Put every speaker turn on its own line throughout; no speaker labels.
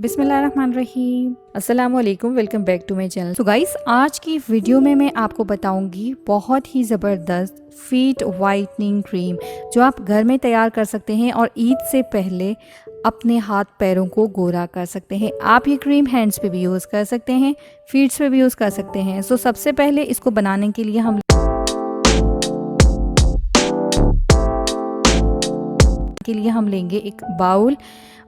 बिस्मिल्लाहिर्रहमानिर्रहीम। अस्सलाम वालेकुम, welcome back to my channel. तो गाइस, आज की वीडियो में मैं आपको बताऊंगी बहुत ही ज़बरदस्त फीट वाइटनिंग क्रीम जो आप घर में तैयार कर सकते हैं और ईद से पहले अपने हाथ पैरों को गोरा कर सकते हैं। आप ये क्रीम हैंड्स पे भी यूज़ कर सकते हैं, फीट्स पे भी यूज़ कर सकते हैं। सो सबसे पहले इसको बनाने के लिए हम लेंगे एक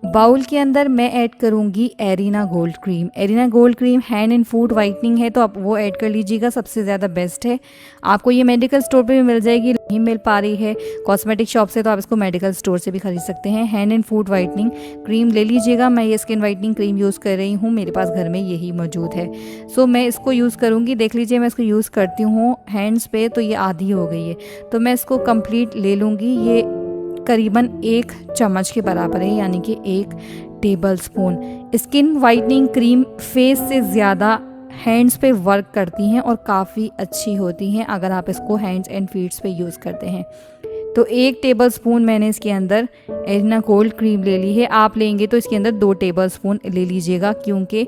बाउल के अंदर मैं ऐड करूंगी arena gold cream. Arena gold cream hand and foot whitening है, तो आप वो ऐड कर लीजिएगा, सबसे ज़्यादा बेस्ट है। आपको ये मेडिकल स्टोर पे भी मिल जाएगी, नहीं मिल पा रही है कॉस्मेटिक शॉप से तो आप इसको मेडिकल स्टोर से भी खरीद सकते हैं। Hand and foot whitening cream ले लीजिएगा। मैं ये स्किन वाइटनिंग क्रीम यूज़ कर रही हूँ, मेरे पास घर में यही मौजूद है। सो मैं इसको यूज़ करूँगी। देख लीजिए, मैं इसको यूज़ करती हूँ हैंड्स पे तो ये आधी हो गई है, तो मैं इसको कंप्लीट ले लूँगी। ये करीबन 1 चम्मच के बराबर है, यानी कि 1 table spoon. Skin whitening cream face से ज़्यादा हैंड्स पे वर्क करती हैं और काफ़ी अच्छी होती हैं अगर आप इसको हैंड्स एंड फीट्स पे यूज़ करते हैं। तो 1 टेबल स्पून मैंने इसके अंदर एरिना गोल्ड क्रीम ले ली है। आप लेंगे तो इसके अंदर 2 टेबल स्पून ले लीजिएगा, क्योंकि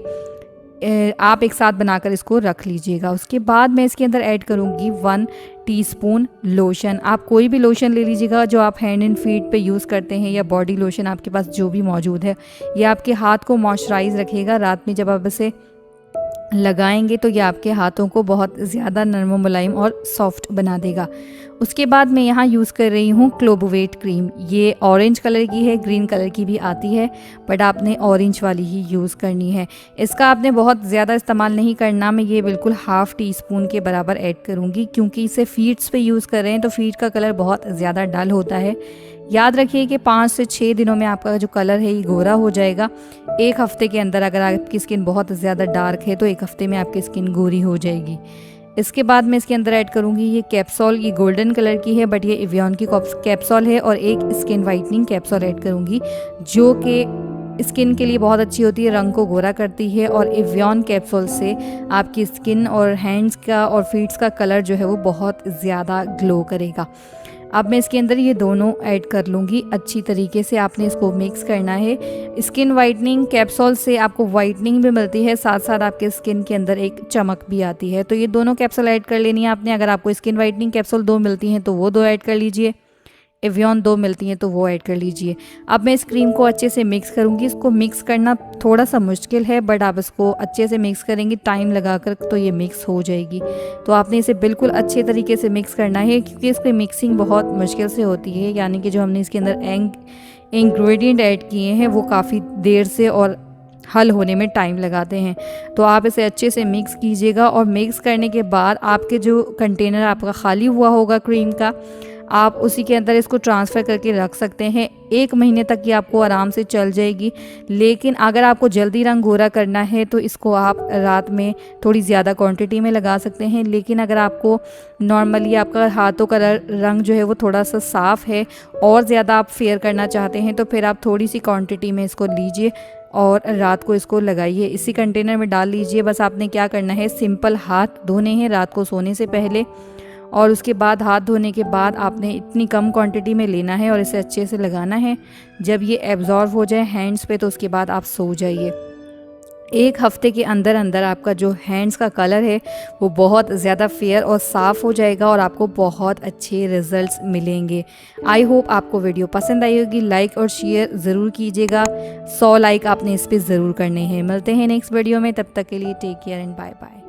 आप एक साथ बनाकर इसको रख लीजिएगा। उसके बाद मैं इसके अंदर ऐड करूँगी 1 टीस्पून लोशन। आप कोई भी लोशन ले लीजिएगा जो आप हैंड एंड फीट पे यूज़ करते हैं, या बॉडी लोशन आपके पास जो भी मौजूद है। ये आपके हाथ को मॉइस्चराइज रखेगा। रात में जब आप इसे लगाएंगे तो ये आपके हाथों को बहुत ज़्यादा नरम मुलायम और सॉफ्ट बना देगा। उसके बाद मैं यहाँ यूज़ कर रही हूँ क्लोबोवेट क्रीम। ये ऑरेंज कलर की है, ग्रीन कलर की भी आती है, बट आपने ऑरेंज वाली ही यूज़ करनी है। इसका आपने बहुत ज़्यादा इस्तेमाल नहीं करना। मैं ये बिल्कुल हाफ़ टी स्पून के बराबर ऐड करूँगी, क्योंकि इसे फीट्स पे यूज़ कर रहे हैं तो फीट का कलर बहुत ज़्यादा डल होता है। याद रखिए कि 5 से 6 दिनों में आपका जो कलर है ये गोरा हो जाएगा। 1 हफ़्ते के अंदर अगर आपकी स्किन बहुत ज़्यादा डार्क है तो 1 हफ़्ते में आपकी स्किन गोरी हो जाएगी। इसके बाद मैं इसके अंदर ऐड करूँगी ये कैप्सूल। ये गोल्डन कलर की है, बट ये एवियन की कैप्सूल है, और एक स्किन वाइटनिंग कैप्सूल ऐड करूँगी जो कि स्किन के लिए बहुत अच्छी होती है, रंग को गोरा करती है। और एवियन कैप्सूल से आपकी स्किन और हैंड्स का और फीट्स का कलर जो है वो बहुत ज़्यादा ग्लो करेगा। अब मैं इसके अंदर ये दोनों ऐड कर लूँगी। अच्छी तरीके से आपने इसको मिक्स करना है। स्किन वाइटनिंग कैप्सूल से आपको वाइटनिंग भी मिलती है, साथ साथ आपके स्किन के अंदर एक चमक भी आती है। तो ये दोनों कैप्सूल ऐड कर लेनी है आपने। अगर आपको स्किन वाइटनिंग कैप्सूल 2 मिलती हैं तो वो 2 ऐड कर लीजिए, एवियन 2 मिलती हैं तो वो ऐड कर लीजिए। अब मैं इस क्रीम को अच्छे से मिक्स करूँगी। इसको मिक्स करना थोड़ा सा मुश्किल है, बट आप इसको अच्छे से मिक्स करेंगे टाइम लगाकर तो ये मिक्स हो जाएगी। तो आपने इसे बिल्कुल अच्छे तरीके से मिक्स करना है, क्योंकि इसकी मिक्सिंग बहुत मुश्किल से होती है। यानी कि जो हमने इसके अंदर इंग्रेडिएंट ऐड किए हैं वो काफ़ी देर से और हल होने में टाइम लगाते हैं। तो आप इसे अच्छे से मिक्स कीजिएगा, और मिक्स करने के बाद आपके जो कंटेनर आपका खाली हुआ होगा क्रीम का, आप उसी के अंदर इसको ट्रांसफ़र करके रख सकते हैं। 1 महीने तक ये आपको आराम से चल जाएगी। लेकिन अगर आपको जल्दी रंग गोरा करना है तो इसको आप रात में थोड़ी ज़्यादा क्वांटिटी में लगा सकते हैं। लेकिन अगर आपको नॉर्मली आपका हाथों का रंग जो है वो थोड़ा सा साफ़ है और ज़्यादा आप फेयर करना चाहते हैं, तो फिर आप थोड़ी सी क्वांटिटी में इसको लीजिए और रात को इसको लगाइए। इसी कंटेनर में डाल लीजिए। बस आपने क्या करना है, सिंपल हाथ धोने हैं रात को सोने से पहले, और उसके बाद हाथ धोने के बाद आपने इतनी कम क्वांटिटी में लेना है और इसे अच्छे से लगाना है। जब ये एब्जॉर्व हो जाए हैंड्स पे तो उसके बाद आप सो जाइए। 1 हफ़्ते के अंदर अंदर आपका जो हैंड्स का कलर है वो बहुत ज़्यादा फेयर और साफ़ हो जाएगा और आपको बहुत अच्छे रिज़ल्ट्स मिलेंगे। आई होप आपको वीडियो पसंद आई होगी। लाइक और शेयर ज़रूर कीजिएगा। 100 लाइक आपने इस पर ज़रूर करने हैं। मिलते हैं नेक्स्ट वीडियो में, तब तक के लिए take care and bye bye.